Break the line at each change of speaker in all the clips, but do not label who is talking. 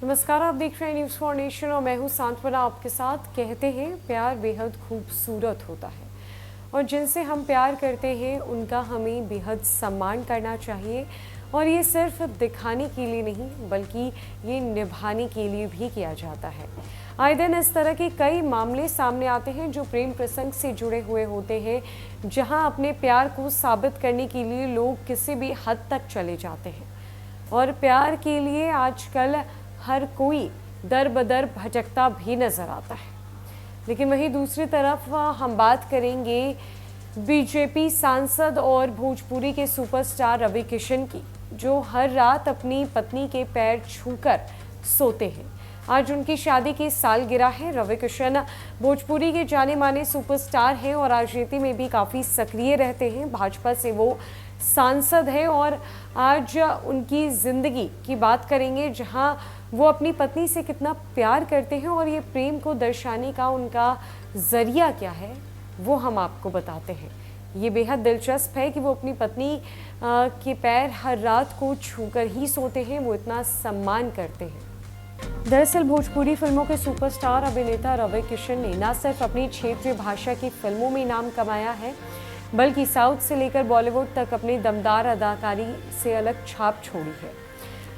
नमस्कार, आप देख रहे हैं न्यूज़ फॉर नेशन और मैं हूं सांत्वना आपके साथ। कहते हैं प्यार बेहद खूबसूरत होता है और जिनसे हम प्यार करते हैं उनका हमें बेहद सम्मान करना चाहिए। और ये सिर्फ दिखाने के लिए नहीं बल्कि ये निभाने के लिए भी किया जाता है। आए दिन इस तरह के कई मामले सामने आते हैं जो प्रेम प्रसंग से जुड़े हुए होते हैं, जहां अपने प्यार को साबित करने के लिए लोग किसी भी हद तक चले जाते हैं। और प्यार के लिए आजकल हर कोई दर बदर भटकता भी नजर आता है। लेकिन वहीं दूसरी तरफ हम बात करेंगे बीजेपी सांसद और भोजपुरी के सुपरस्टार रवि किशन की, जो हर रात अपनी पत्नी के पैर छूकर सोते हैं। आज उनकी शादी की सालगिरह है। रवि किशन भोजपुरी के जाने माने सुपरस्टार हैं और राजनीति में भी काफ़ी सक्रिय रहते हैं। भाजपा से वो सांसद है और आज उनकी ज़िंदगी की बात करेंगे, जहां वो अपनी पत्नी से कितना प्यार करते हैं और ये प्रेम को दर्शाने का उनका ज़रिया क्या है वो हम आपको बताते हैं। ये बेहद दिलचस्प है कि वो अपनी पत्नी के पैर हर रात को छूकर ही सोते हैं, वो इतना सम्मान करते हैं। दरअसल भोजपुरी फिल्मों के सुपरस्टार अभिनेता रवि किशन ने न सिर्फ अपनी क्षेत्रीय भाषा की फिल्मों में नाम कमाया है, बल्कि साउथ से लेकर बॉलीवुड तक अपनी दमदार अदाकारी से अलग छाप छोड़ी है।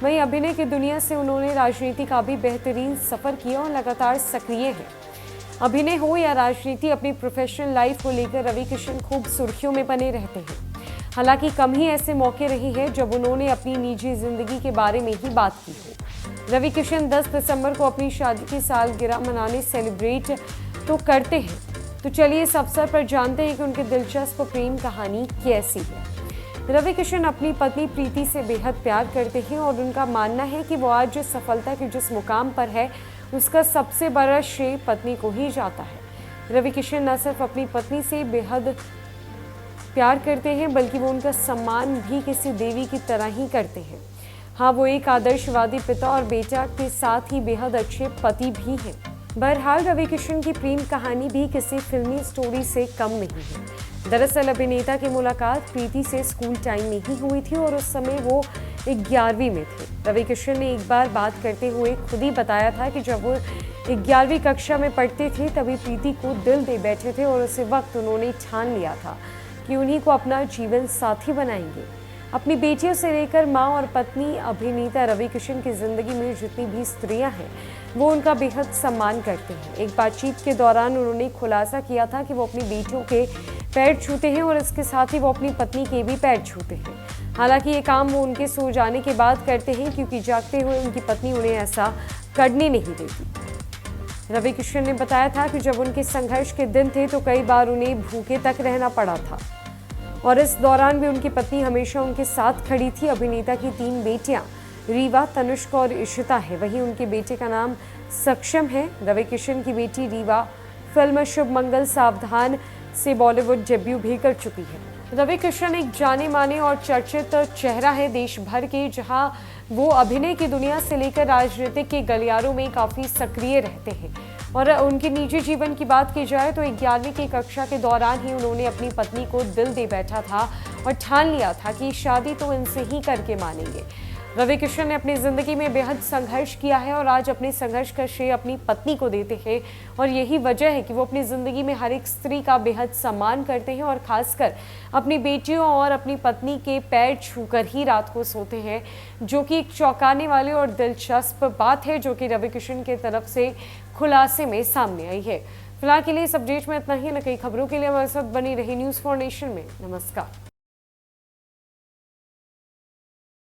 वहीं अभिनय की दुनिया से उन्होंने राजनीति का भी बेहतरीन सफर किया और लगातार सक्रिय हैं। अभिनय हो या राजनीति, अपनी प्रोफेशनल लाइफ को लेकर रवि किशन खूब सुर्खियों में बने रहते हैं। हालांकि कम ही ऐसे मौके रहे हैं जब उन्होंने अपनी निजी जिंदगी के बारे में ही बात की हो। रवि किशन 10 दिसंबर को अपनी शादी की सालगिरह मनाने सेलिब्रेट तो करते हैं, तो चलिए इस अवसर पर जानते हैं कि उनकी दिलचस्प प्रेम कहानी कैसी है। रवि किशन अपनी पत्नी प्रीति से बेहद प्यार करते हैं और उनका मानना है कि वो आज सफलता के जिस मुकाम पर है उसका सबसे बड़ा श्रेय पत्नी को ही जाता है। रवि किशन न सिर्फ अपनी पत्नी से बेहद प्यार करते हैं बल्कि वो उनका सम्मान भी किसी देवी की तरह ही करते हैं। हाँ, वो एक आदर्शवादी पिता और बेटा के साथ ही बेहद अच्छे पति भी हैं। बहरहाल रवि किशन की प्रेम कहानी भी किसी फिल्मी स्टोरी से कम नहीं है। दरअसल अभिनेता की मुलाकात प्रीति से स्कूल टाइम में ही हुई थी और उस समय वो 11वीं में थे। रवि किशन ने एक बार बात करते हुए खुद ही बताया था कि जब वो 11वीं कक्षा में पढ़ते थे तभी प्रीति को दिल दे बैठे थे और उसी वक्त उन्होंने ठान लिया था कि उन्हीं को अपना जीवन साथी बनाएंगे। अपनी बेटियों से लेकर माँ और पत्नी अभिनेता रवि किशन की जिंदगी में जितनी भी स्त्रियां हैं वो उनका बेहद सम्मान करते हैं। एक बातचीत के दौरान उन्होंने खुलासा किया था कि वो अपनी बेटियों के पैर छूते हैं और इसके साथ ही वो अपनी पत्नी के भी पैर छूते हैं। हालांकि ये काम वो उनके सो जाने के बाद करते हैं, क्योंकि जागते हुए उनकी पत्नी उन्हें ऐसा करने नहीं देती। रवि किशन ने बताया था कि जब उनके संघर्ष के दिन थे तो कई बार उन्हें भूखे तक रहना पड़ा था और इस दौरान भी उनकी पत्नी हमेशा उनके साथ खड़ी थी। अभिनेता की 3 बेटियां रीवा, तनुष्क और इशिता है। वहीं उनके बेटे का नाम सक्षम है। रवि किशन की बेटी रीवा फिल्म शुभ मंगल सावधान से बॉलीवुड डेब्यू भी कर चुकी है। रवि किशन एक जाने माने और चर्चित चेहरा है देश भर के, जहां वो अभिनय की दुनिया से लेकर राजनीतिक के गलियारों में काफ़ी सक्रिय रहते हैं। और उनके निजी जीवन की बात की जाए तो 11वीं की कक्षा के दौरान ही उन्होंने अपनी पत्नी को दिल दे बैठा था और ठान लिया था कि शादी तो इनसे ही करके मानेंगे। रवि किशन ने अपनी ज़िंदगी में बेहद संघर्ष किया है और आज अपने संघर्ष का श्रेय अपनी पत्नी को देते हैं और यही वजह है कि वो अपनी ज़िंदगी में हर एक स्त्री का बेहद सम्मान करते हैं और ख़ासकर अपनी बेटियों और अपनी पत्नी के पैर छूकर ही रात को सोते हैं, जो कि एक चौंकाने वाली और दिलचस्प बात है जो कि रवि किशन की तरफ से खुलासे में सामने आई है। फिलहाल के लिए इस अपडेट में इतना ही। न कई खबरों के लिए हमारे साथ बनी रही न्यूज़ फॉर नेशन में। नमस्कार।